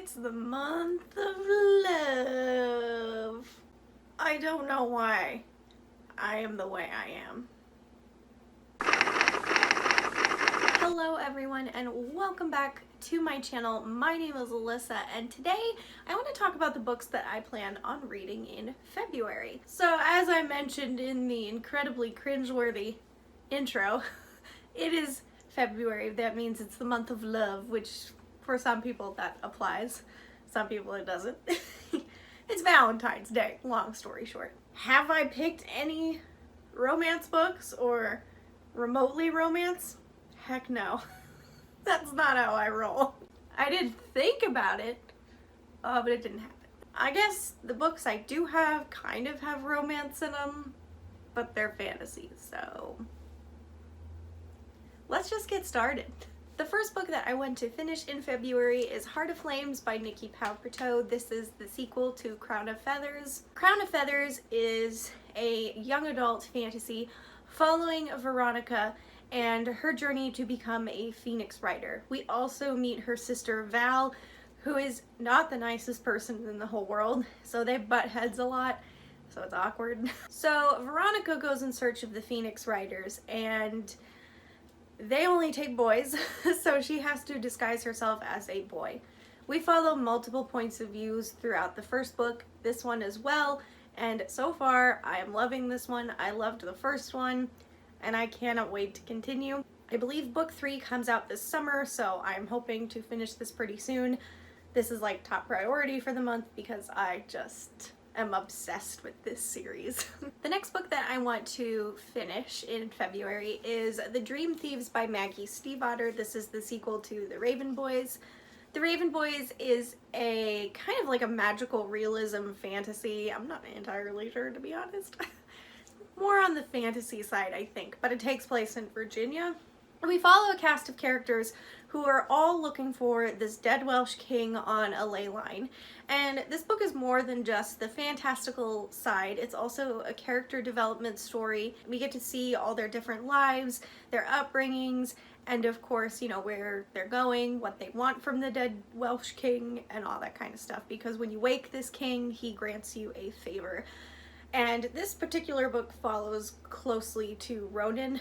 It's the month of love. I don't know why I am the way I am. Hello everyone and welcome back to my channel. My name is Alyssa and today I want to talk about the books that I plan on reading in February. So as I mentioned in the incredibly cringeworthy intro, it is February. That means it's the month of love, which for some people that applies. Some people it doesn't. It's Valentine's Day, long story short. Have I picked any romance books or remotely romance? Heck no. That's not how I roll. I did think about it, but it didn't happen. I guess the books I do have kind of have romance in them, but they're fantasy, so let's just get started. The first book that I want to finish in February is Heart of Flames by Nicki Preto. This is the sequel to Crown of Feathers. Crown of Feathers is a young adult fantasy following Veronica and her journey to become a Phoenix Rider. We also meet her sister Val, who is not the nicest person in the whole world, so they butt heads a lot, so it's awkward. So Veronica goes in search of the Phoenix Riders, and they only take boys, so she has to disguise herself as a boy. We follow multiple points of views throughout the first book, this one as well, and so far I am loving this one. I loved the first one, and I cannot wait to continue. I believe book 3 comes out this summer, so I'm hoping to finish this pretty soon. This is like top priority for the month because I just am obsessed with this series. The next book that I want to finish in February is The Dream Thieves by Maggie Stiefvatter. This is the sequel to The Raven Boys. The Raven Boys is a kind of like a magical realism fantasy. I'm not entirely sure, to be honest. More on the fantasy side, I think, but it takes place in Virginia. We follow a cast of characters who are all looking for this dead Welsh king on a ley line. And this book is more than just the fantastical side. It's also a character development story. We get to see all their different lives, their upbringings, and of course, you know, where they're going, what they want from the dead Welsh king, and all that kind of stuff. Because when you wake this king, he grants you a favor. And this particular book follows closely to Ronan,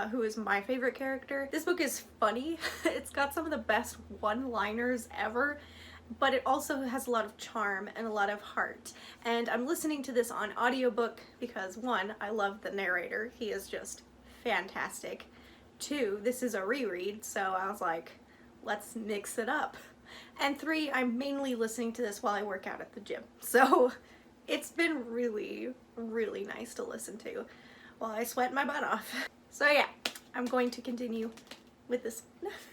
who is my favorite character. This book is funny. It's got some of the best one-liners ever, but it also has a lot of charm and a lot of heart. And I'm listening to this on audiobook because 1, I love the narrator. He is just fantastic. 2, this is a reread, so I was like, let's mix it up. And 3, I'm mainly listening to this while I work out at the gym. So it's been really, really nice to listen to while I sweat my butt off. So yeah, I'm going to continue with this.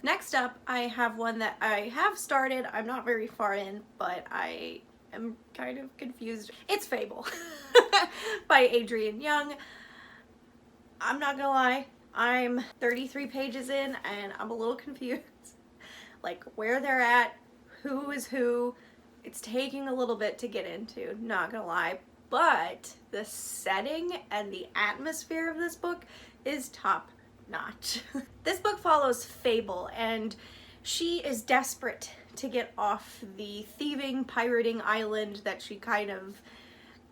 Next up, I have one that I have started. I'm not very far in, but I am kind of confused. It's Fable by Adrienne Young. I'm not gonna lie, I'm 33 pages in and I'm a little confused. Like where they're at, who is who. It's taking a little bit to get into, not gonna lie, but the setting and the atmosphere of this book is top notch. This book follows Fable, and she is desperate to get off the thieving, pirating island that she kind of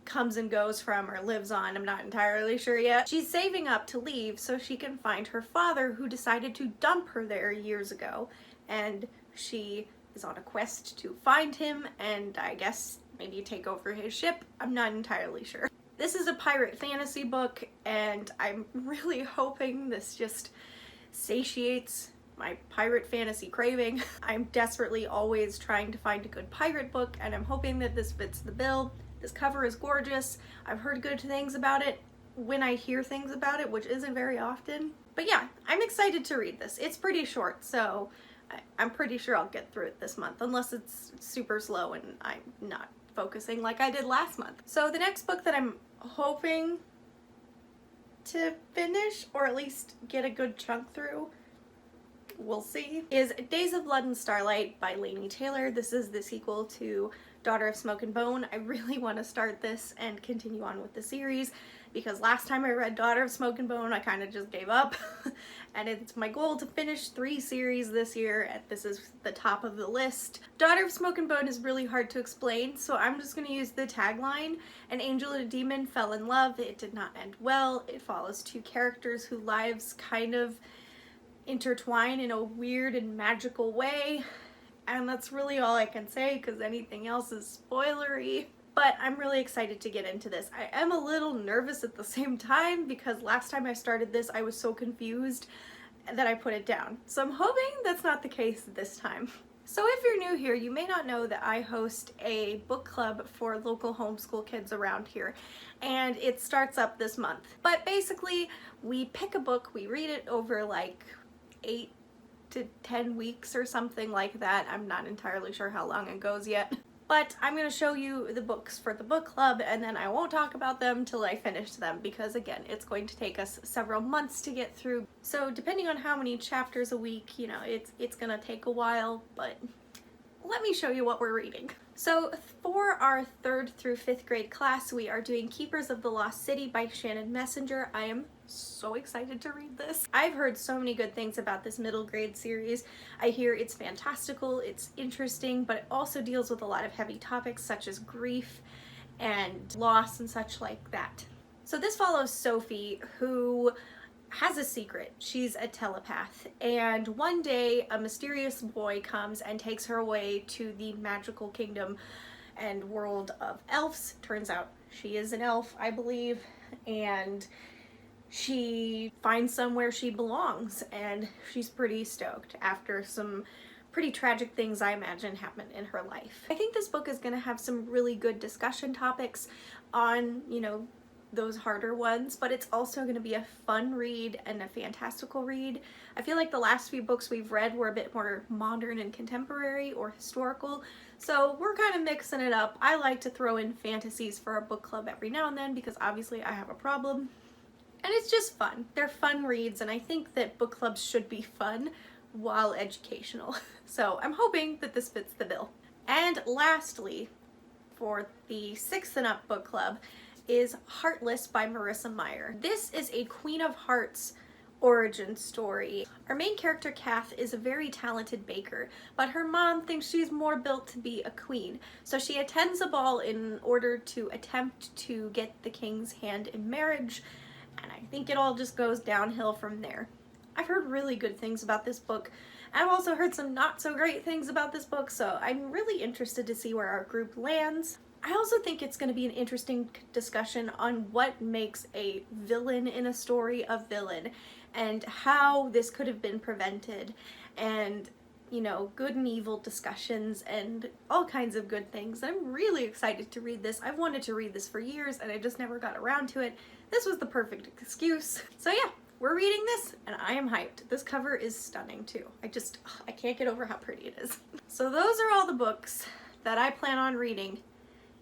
comes and goes from or lives on. I'm not entirely sure yet. She's saving up to leave so she can find her father, who decided to dump her there years ago, and she is on a quest to find him and I guess maybe take over his ship. I'm not entirely sure. This is a pirate fantasy book and I'm really hoping this just satiates my pirate fantasy craving. I'm desperately always trying to find a good pirate book and I'm hoping that this fits the bill. This cover is gorgeous. I've heard good things about it when I hear things about it, which isn't very often. But yeah, I'm excited to read this. It's pretty short, so I'm pretty sure I'll get through it this month, unless it's super slow and I'm not focusing like I did last month. So the next book that I'm hoping to finish, or at least get a good chunk through, we'll see, is Days of Blood and Starlight by Laini Taylor. This is the sequel to Daughter of Smoke and Bone. I really want to start this and continue on with the series because last time I read Daughter of Smoke and Bone, I kind of just gave up. And it's my goal to finish 3 series this year, and this is the top of the list. Daughter of Smoke and Bone is really hard to explain, so I'm just going to use the tagline. An angel and a demon fell in love. It did not end well. It follows 2 characters whose lives kind of intertwine in a weird and magical way. And that's really all I can say because anything else is spoilery. But I'm really excited to get into this. I am a little nervous at the same time because last time I started this I was so confused that I put it down. So I'm hoping that's not the case this time. So if you're new here, you may not know that I host a book club for local homeschool kids around here, and it starts up this month. But basically, we pick a book, we read it over like 8 to 10 weeks or something like that. I'm not entirely sure how long it goes yet. But I'm going to show you the books for the book club, and then I won't talk about them till I finish them because, again, it's going to take us several months to get through. So depending on how many chapters a week, you know, it's going to take a while, but let me show you what we're reading. So for our 3rd through 5th grade class, we are doing Keepers of the Lost City by Shannon Messenger. I am so excited to read this. I've heard so many good things about this middle grade series. I hear it's fantastical, it's interesting, but it also deals with a lot of heavy topics such as grief and loss and such like that. So this follows Sophie, who has a secret. She's a telepath, and one day a mysterious boy comes and takes her away to the magical kingdom and world of elves. Turns out she is an elf, I believe, and she finds somewhere she belongs, and she's pretty stoked after some pretty tragic things, I imagine, happen in her life. I think this book is going to have some really good discussion topics on, you know, those harder ones, but it's also going to be a fun read and a fantastical read. I feel like the last few books we've read were a bit more modern and contemporary or historical, so we're kind of mixing it up. I like to throw in fantasies for a book club every now and then because obviously I have a problem. And it's just fun. They're fun reads, and I think that book clubs should be fun while educational. So I'm hoping that this fits the bill. And lastly, for the 6th and up book club, is Heartless by Marissa Meyer. This is a Queen of Hearts origin story. Our main character, Kath, is a very talented baker, but her mom thinks she's more built to be a queen. So she attends a ball in order to attempt to get the king's hand in marriage, and I think it all just goes downhill from there. I've heard really good things about this book. I've also heard some not so great things about this book, so I'm really interested to see where our group lands. I also think it's going to be an interesting discussion on what makes a villain in a story a villain and how this could have been prevented, and, you know, good and evil discussions and all kinds of good things. I'm really excited to read this. I've wanted to read this for years and I just never got around to it. This was the perfect excuse. So yeah, we're reading this and I am hyped. This cover is stunning too. I can't get over how pretty it is. So those are all the books that I plan on reading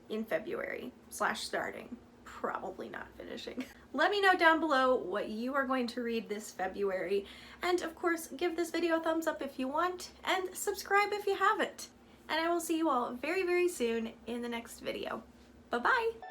in February / starting, probably not finishing. Let me know down below what you are going to read this February, and of course give this video a thumbs up if you want, and subscribe if you haven't. And I will see you all very, very soon in the next video. Bye-bye!